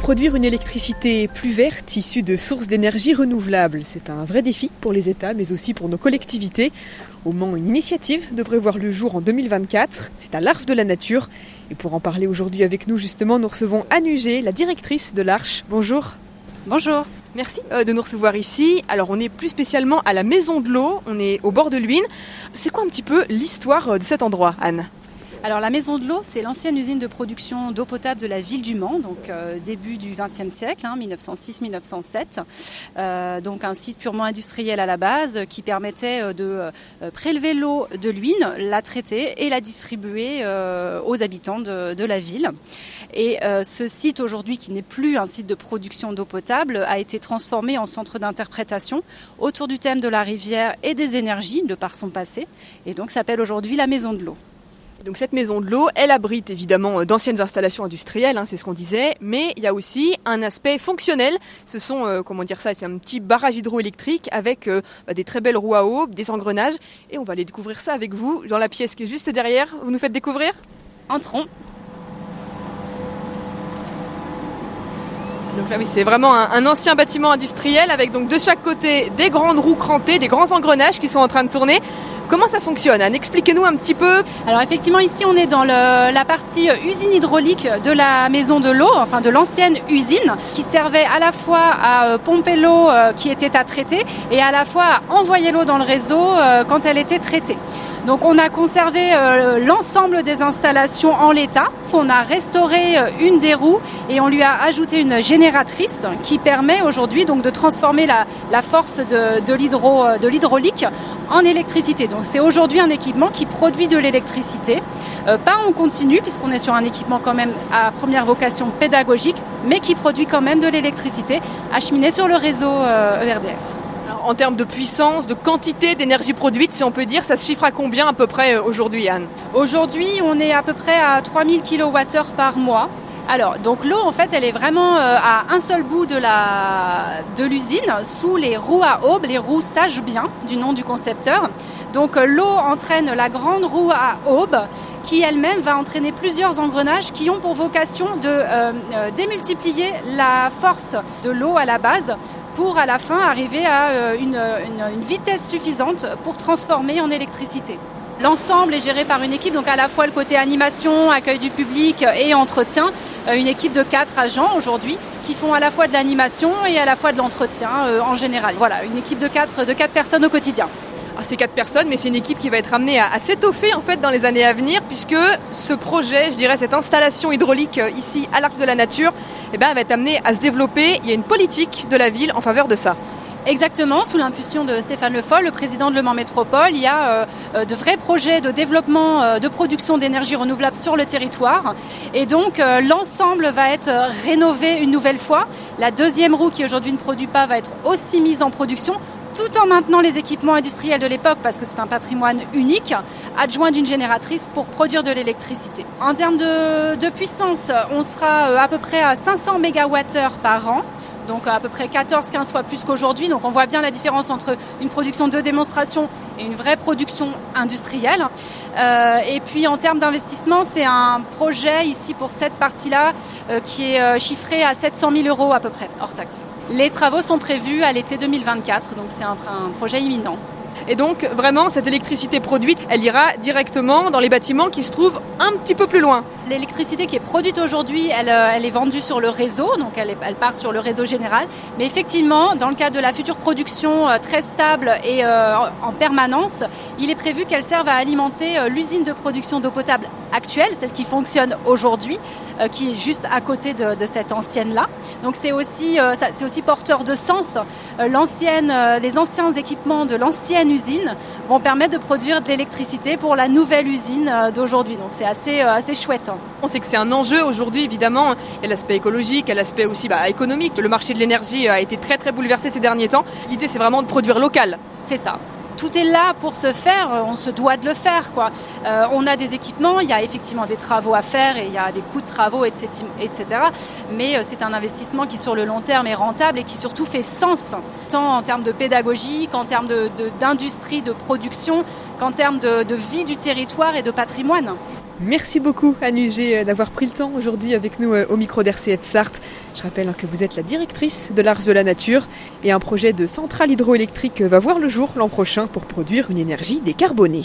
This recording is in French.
Produire une électricité plus verte, issue de sources d'énergie renouvelables, c'est un vrai défi pour les États, mais aussi pour nos collectivités. Au Mans, une initiative devrait voir le jour en 2024. C'est à l'Arche de la Nature. Et pour en parler aujourd'hui avec nous, justement, nous recevons Anne Huget, la directrice de l'Arche. Bonjour. Bonjour. Merci de nous recevoir ici. Alors, on est plus spécialement à la Maison de l'Eau. On est au bord de l'Huisne. C'est quoi un petit peu l'histoire de cet endroit, Anne ? Alors la Maison de l'Eau, c'est l'ancienne usine de production d'eau potable de la ville du Mans, donc début du XXe siècle, 1906-1907. Donc un site purement industriel à la base qui permettait de prélever l'eau de l'Huisne, la traiter et la distribuer aux habitants de la ville. Et ce site aujourd'hui, qui n'est plus un site de production d'eau potable, a été transformé en centre d'interprétation autour du thème de la rivière et des énergies, de par son passé, et donc s'appelle aujourd'hui la Maison de l'Eau. Donc cette Maison de l'Eau, elle abrite évidemment d'anciennes installations industrielles, c'est ce qu'on disait, mais il y a aussi un aspect fonctionnel. Ce sont, c'est un petit barrage hydroélectrique avec des très belles roues à eau, des engrenages, et on va aller découvrir ça avec vous dans la pièce qui est juste derrière. Vous nous faites découvrir ? Entrons. Donc là oui, c'est vraiment un ancien bâtiment industriel avec donc de chaque côté des grandes roues crantées, des grands engrenages qui sont en train de tourner. Comment ça fonctionne, Anne ? Expliquez-nous un petit peu. Alors effectivement, ici on est dans la partie usine hydraulique de la Maison de l'Eau, enfin de l'ancienne usine, qui servait à la fois à pomper l'eau qui était à traiter et à la fois à envoyer l'eau dans le réseau quand elle était traitée. Donc on a conservé l'ensemble des installations en l'état. On a restauré une des roues et on lui a ajouté une génératrice qui permet aujourd'hui donc de transformer la force de l'hydraulique en électricité. Donc c'est aujourd'hui un équipement qui produit de l'électricité, pas en continu puisqu'on est sur un équipement quand même à première vocation pédagogique, mais qui produit quand même de l'électricité acheminée sur le réseau ERDF. En termes de puissance, de quantité d'énergie produite, si on peut dire, ça se chiffre à combien à peu près aujourd'hui, Anne ? Aujourd'hui, on est à peu près à 3000 kWh par mois. Alors, donc l'eau, en fait, elle est vraiment à un seul bout de l'usine, sous les roues à aube, les roues Sage Bien, du nom du concepteur. Donc l'eau entraîne la grande roue à aube, qui elle-même va entraîner plusieurs engrenages qui ont pour vocation de démultiplier la force de l'eau à la base, pour à la fin arriver à une vitesse suffisante pour transformer en électricité. L'ensemble est géré par une équipe, donc à la fois le côté animation, accueil du public et entretien. Une équipe de 4 agents aujourd'hui qui font à la fois de l'animation et à la fois de l'entretien en général. Voilà, une équipe de 4 personnes au quotidien. Alors c'est 4 personnes, mais c'est une équipe qui va être amenée à s'étoffer en fait dans les années à venir, puisque ce projet, je dirais cette installation hydraulique ici à l'Arche de la Nature, elle va être amenée à se développer. Il y a une politique de la ville en faveur de ça. Exactement, sous l'impulsion de Stéphane Le Foll, le président de Le Mans Métropole, il y a de vrais projets de développement de production d'énergie renouvelable sur le territoire. Et donc l'ensemble va être rénové une nouvelle fois. La deuxième roue qui aujourd'hui ne produit pas va être aussi mise en production, tout en maintenant les équipements industriels de l'époque, parce que c'est un patrimoine unique, adjoint d'une génératrice pour produire de l'électricité. En termes de puissance, on sera à peu près à 500 MWh par an. Donc à peu près 14-15 fois plus qu'aujourd'hui. Donc on voit bien la différence entre une production de démonstration et une vraie production industrielle. Et puis en termes d'investissement, c'est un projet ici pour cette partie-là qui est chiffré à 700 000 € à peu près, hors taxe. Les travaux sont prévus à l'été 2024, donc c'est un projet imminent. Et donc vraiment cette électricité produite, elle ira directement dans les bâtiments qui se trouvent un petit peu plus loin. L'électricité qui est produite aujourd'hui, elle est vendue sur le réseau, donc elle part sur le réseau général. Mais effectivement, dans le cadre de la future production très stable et en permanence, il est prévu qu'elle serve à alimenter l'usine de production d'eau potable actuelle, celle qui fonctionne aujourd'hui, qui est juste à côté de cette ancienne-là. Donc c'est aussi porteur de sens. Les anciens équipements de l'ancienne usine vont permettre de produire de l'électricité pour la nouvelle usine d'aujourd'hui. Donc c'est assez chouette. On sait que c'est un enjeu aujourd'hui, évidemment. Il y a l'aspect écologique, il y a l'aspect aussi économique. Le marché de l'énergie a été très très bouleversé ces derniers temps. L'idée, c'est vraiment de produire local. C'est ça. Tout est là pour se faire, on se doit de le faire, quoi. On a des équipements, il y a effectivement des travaux à faire et il y a des coûts de travaux, etc. Mais c'est un investissement qui sur le long terme est rentable et qui surtout fait sens, tant en termes de pédagogie qu'en termes d'industrie, de production, qu'en termes de vie du territoire et de patrimoine. Merci beaucoup Anne Huget d'avoir pris le temps aujourd'hui avec nous au micro d'RCF Sarthe. Je rappelle que vous êtes la directrice de l'Arche de la Nature et un projet de centrale hydroélectrique va voir le jour l'an prochain pour produire une énergie décarbonée.